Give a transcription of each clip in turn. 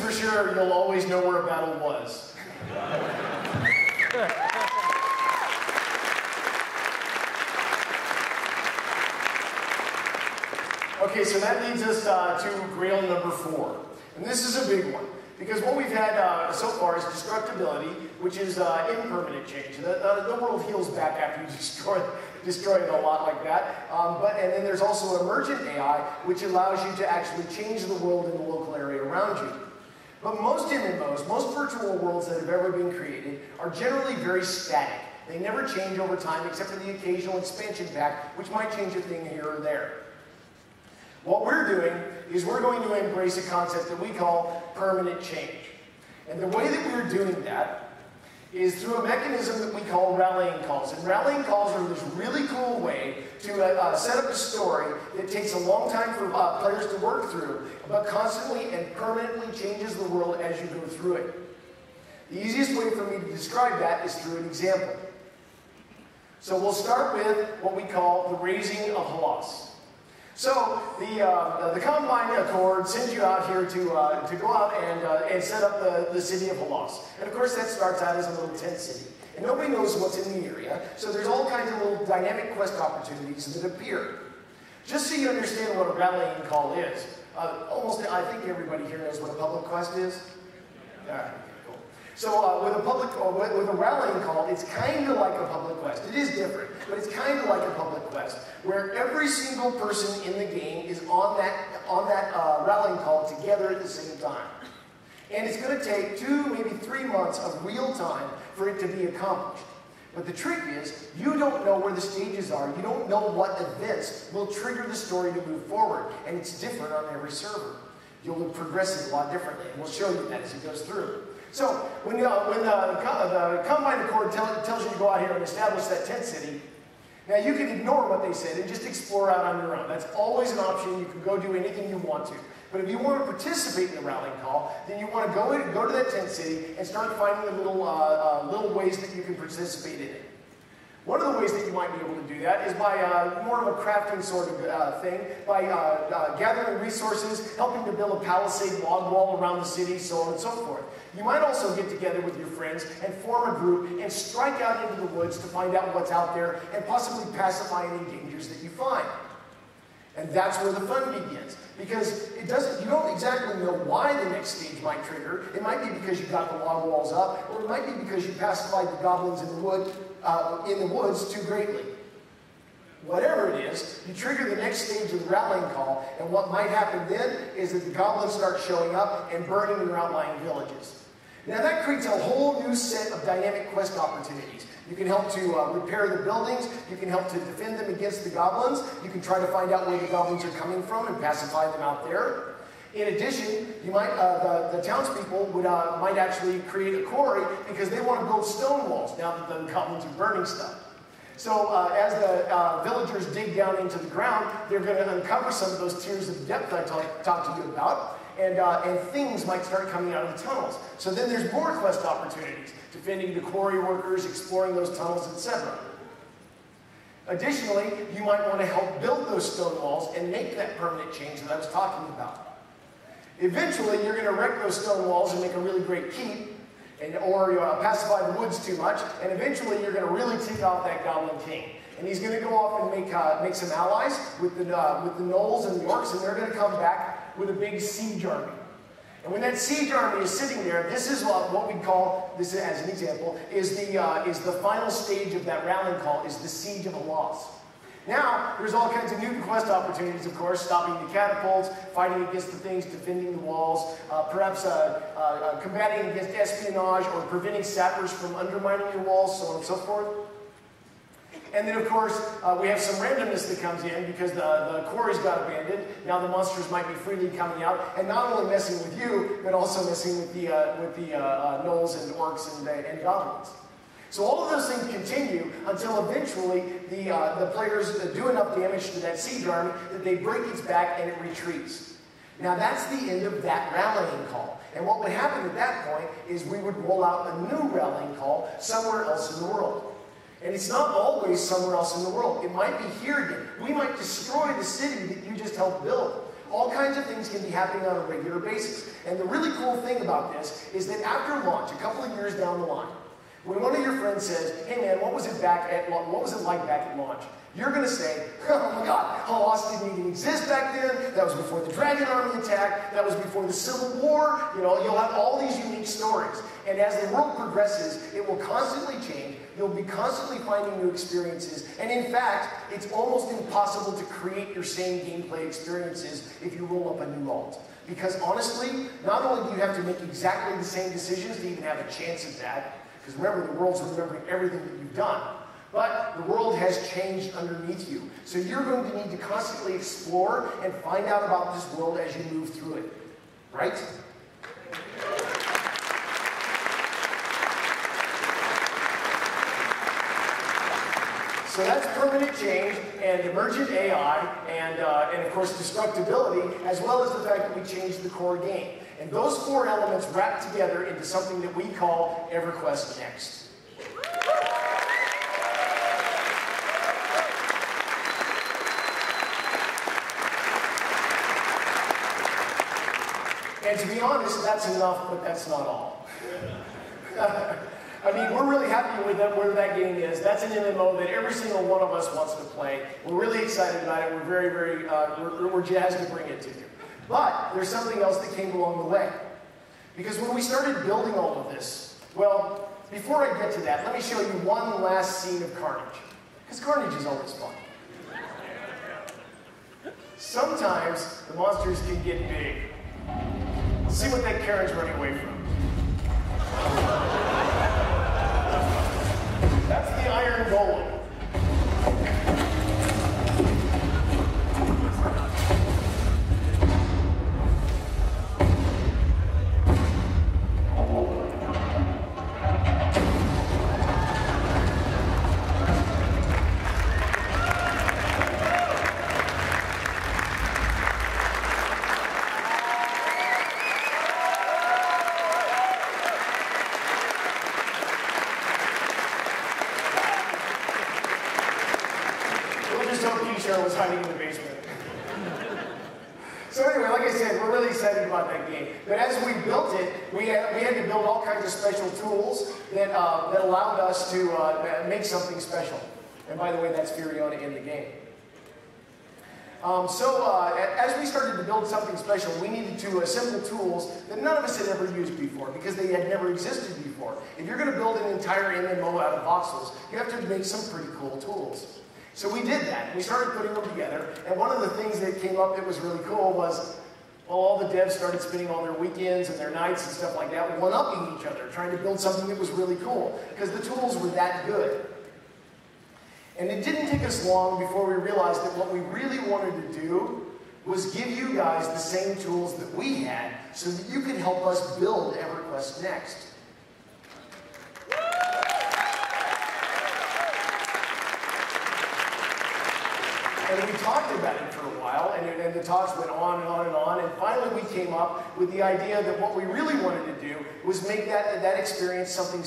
for sure, you'll always know where a battle was. Okay, so that leads us to Grail number 4. And this is a big one, because what we've had so far is destructibility, which is impermanent change. The world heals back after you destroy it a lot like that. And then there's also emergent AI, which allows you to actually change the world in the local area around you. But most MMOs, most virtual worlds that have ever been created, are generally very static. They never change over time, except for the occasional expansion pack, which might change a thing here or there. What we're doing is we're going to embrace a concept that we call permanent change. And the way that we're doing that is through a mechanism that we call rallying calls. And rallying calls are this really cool way to set up a story that takes a long time for players to work through, but constantly and permanently changes the world as you go through it. The easiest way for me to describe that is through an example. So we'll start with what we call the raising of Halas. So the Combine Accord sends you out here to go out and set up the city of Halas. And of course that starts out as a little tent city. And nobody knows what's in the area, so there's all kinds of little dynamic quest opportunities that appear. Just so you understand what a rallying call is, I think everybody here knows what a public quest is. All right. So with a rallying call, it's kind of like a public quest. It is different, but it's kind of like a public quest, where every single person in the game is on that rallying call together at the same time. And it's going to take 2, maybe 3 months of real time for it to be accomplished. But the trick is, you don't know where the stages are. You don't know what events will trigger the story to move forward, and it's different on every server. You'll progress it a lot differently, and we'll show you that as it goes through. So when the Combine Accord tells you to go out here and establish that tent city, now you can ignore what they said and just explore out on your own. That's always an option. You can go do anything you want to. But if you want to participate in the rallying call, then you want to go to that tent city and start finding the little ways that you can participate in it. One of the ways that you might be able to do that is by more of a crafting sort of thing, by gathering resources, helping to build a palisade log wall around the city, so on and so forth. You might also get together with your friends and form a group and strike out into the woods to find out what's out there and possibly pacify any dangers that you find. And that's where the fun begins. Because you don't exactly know why the next stage might trigger. It might be because you got the log walls up, or it might be because you pacified the goblins in the woods too greatly. Whatever it is, you trigger the next stage of the rallying call, and what might happen then is that the goblins start showing up and burning your outlying villages. Now that creates a whole new set of dynamic quest opportunities. You can help to repair the buildings, you can help to defend them against the goblins, you can try to find out where the goblins are coming from and pacify them out there. In addition, you might, the townspeople might actually create a quarry because they want to build stone walls now that the goblins are burning stuff. So as the villagers dig down into the ground, they're going to uncover some of those tiers of depth I talked to you about, and things might start coming out of the tunnels. So then there's more quest opportunities, defending the quarry workers, exploring those tunnels, etc. Additionally, you might want to help build those stone walls and make that permanent change that I was talking about. Eventually, you're going to wreck those stone walls and make a really great keep, or pacify the woods too much, and eventually you're going to really tick off that Goblin King. And he's going to go off and make some allies with the gnolls and the orcs, and they're going to come back with a big siege army. And when that siege army is sitting there, this is what we call, this as an example, is the final stage of that rallying call, is the siege of Halas. Now, there's all kinds of new quest opportunities, of course, stopping the catapults, fighting against the things, defending the walls, perhaps combating against espionage or preventing sappers from undermining your walls, so on and so forth. And then, of course, we have some randomness that comes in because the quarries got abandoned. Now the monsters might be freely coming out and not only messing with you, but also messing with the gnolls and orcs and goblins. So all of those things continue until eventually the players do enough damage to that siege army that they break its back and it retreats. Now that's the end of that rallying call. And what would happen at that point is we would roll out a new rallying call somewhere else in the world. And it's not always somewhere else in the world. It might be here again. We might destroy the city that you just helped build. all kinds of things can be happening on a regular basis. And the really cool thing about this is that after launch, a couple of years down the line, when one of your friends says, hey man, what was it like back at launch? You're going to say, oh my God, Lost didn't even exist back then. That was before the Dragon Army attack. That was before the Civil War. You know, you'll have all these unique stories. And as the world progresses, it will constantly change. You'll be constantly finding new experiences. And in fact, it's almost impossible to create your same gameplay experiences if you roll up a new alt. Because honestly, not only do you have to make exactly the same decisions to even have a chance at that, because remember, the world's remembering everything that you've done, but the world has changed underneath you. So you're going to need to constantly explore and find out about this world as you move through it. Right? So that's permanent change and emergent AI and of course destructibility, as well as the fact that we changed the core game. And those four elements wrap together into something that we call EverQuest Next. And to be honest, that's enough, but that's not all. I mean, we're really happy with where that game is. That's an MMO that every single one of us wants to play. We're really excited about it. We're we're jazzed to bring it to you. But there's something else that came along the way. Because when we started building all of this, well, before I get to that, let me show you one last scene of Carnage. Because Carnage is always fun. Sometimes the monsters can get big. Let's see what that Karen's running away from. That's the Iron Golem. Was hiding in the basement. So anyway, like I said, we're really excited about that game. But as we built it, we had to build all kinds of special tools that allowed us to make something special. And by the way, that's Furiona in the game. As we started to build something special, we needed to assemble tools that none of us had ever used before because they had never existed before. If you're going to build an entire MMO out of voxels, you have to make some pretty cool tools. So we did that. We started putting them together, and one of the things that came up that was really cool was, well, all the devs started spending all their weekends and their nights and stuff like that one-upping each other, trying to build something that was really cool, because the tools were that good. And it didn't take us long before we realized that what we really wanted to do was give you guys the same tools that we had so that you could help us build EverQuest Next. And we talked about it for a while, and the talks went on and on and on, and finally we came up with the idea that what we really wanted to do was make that experience something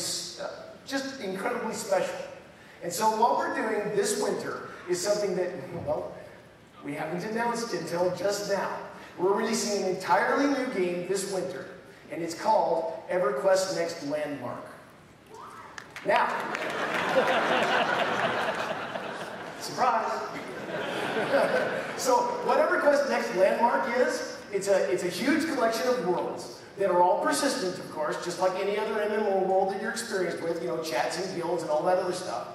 just incredibly special. And so what we're doing this winter is something that, well, we haven't announced until just now. We're releasing an entirely new game this winter, and it's called EverQuest Next Landmark. Now, surprise! So, what EverQuest Next Landmark is, it's a huge collection of worlds that are all persistent, of course, just like any other MMO world that you're experienced with, you know, chats and guilds and all that other stuff.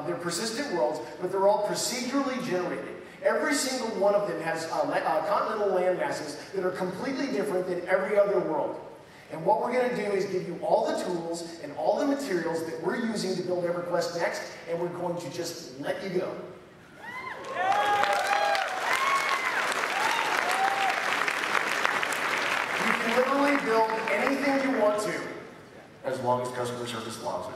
They're persistent worlds, but they're all procedurally generated. Every single one of them has continental land masses that are completely different than every other world. And what we're going to do is give you all the tools and all the materials that we're using to build EverQuest Next, and we're going to just let you go. You can literally build anything you want to, as long as customer service allows it.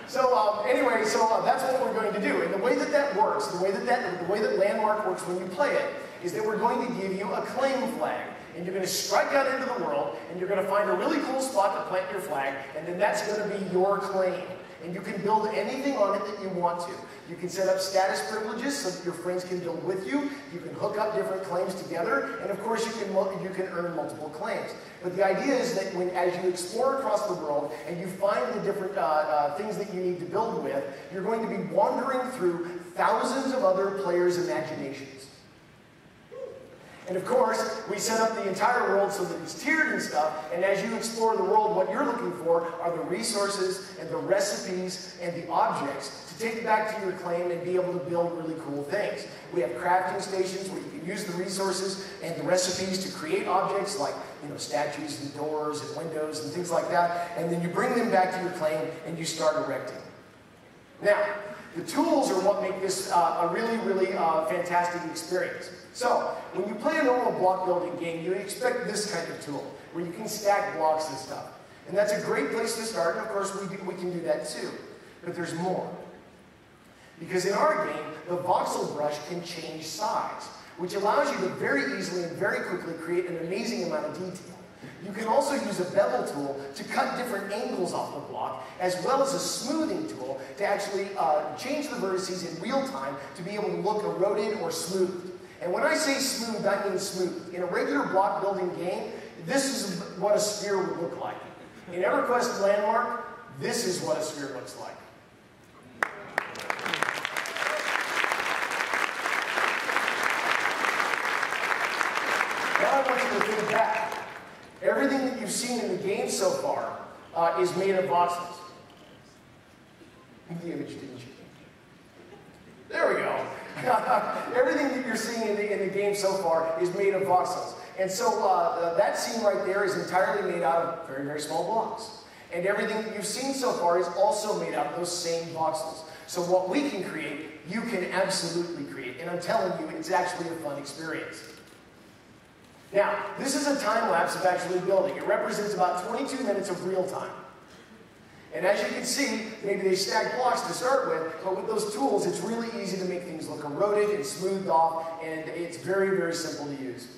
So that's what we're going to do. And the way that works, the way that Landmark works when you play it, is that we're going to give you a claim flag. And you're going to strike out into the world, and you're going to find a really cool spot to plant your flag, and then that's going to be your claim. and you can build anything on it that you want to. You can set up status privileges so that your friends can build with you. You can hook up different claims together, and of course you can earn multiple claims. But the idea is that as you explore across the world and you find the different things that you need to build with, you're going to be wandering through thousands of other players' imaginations. And of course, we set up the entire world so that it's tiered and stuff, and as you explore the world, what you're looking for are the resources and the recipes and the objects to take it back to your claim and be able to build really cool things. We have crafting stations where you can use the resources and the recipes to create objects like statues and doors and windows and things like that, and then you bring them back to your claim and you start erecting. Now, the tools are what make this a really, really fantastic experience. So, when you play a normal block building game, you expect this kind of tool, where you can stack blocks and stuff. And that's a great place to start, and of course we can do that too. But there's more. Because in our game, the voxel brush can change size, which allows you to very easily and very quickly create an amazing amount of detail. You can also use a bevel tool to cut different angles off the block, as well as a smoothing tool to actually change the vertices in real time to be able to look eroded or smoothed. And when I say smooth, I mean smooth. In a regular block building game, this is what a sphere would look like. In EverQuest Landmark, this is what a sphere looks like. Now I want you to think back. Everything that you've seen in the game so far is made of voxels. The image didn't change. There we go. Everything that you're seeing in the game so far is made of voxels. And so that scene right there is entirely made out of very, very small blocks. And everything that you've seen so far is also made out of those same voxels. So what we can create, you can absolutely create. And I'm telling you, it's actually a fun experience. Now, this is a time lapse of actually building. It represents about 22 minutes of real time. And as you can see, maybe they stack blocks to start with, but with those tools, it's really easy to make things look eroded and smoothed off, and it's very, very simple to use.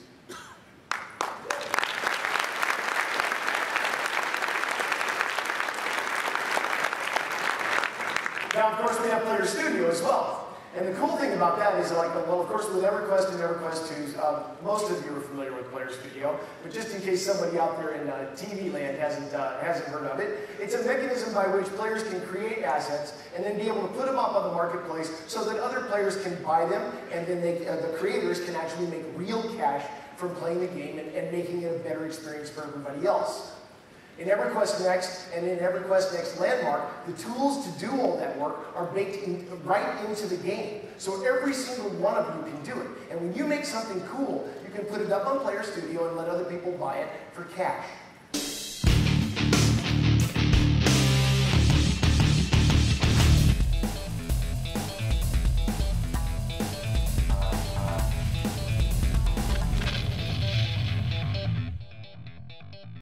Now, of course, we have Player Studio as well. And the cool thing about that is, well, of course, with EverQuest and EverQuest 2, most of you are familiar with Player Studio, but just in case somebody out there in TV land hasn't heard of it, it's a mechanism by which players can create assets and then be able to put them up on the marketplace so that other players can buy them, and then the creators can actually make real cash from playing the game and making it a better experience for everybody else. In EverQuest Next and in EverQuest Next Landmark, the tools to do all that work are baked right into the game. So every single one of you can do it. And when you make something cool, you can put it up on Player Studio and let other people buy it for cash.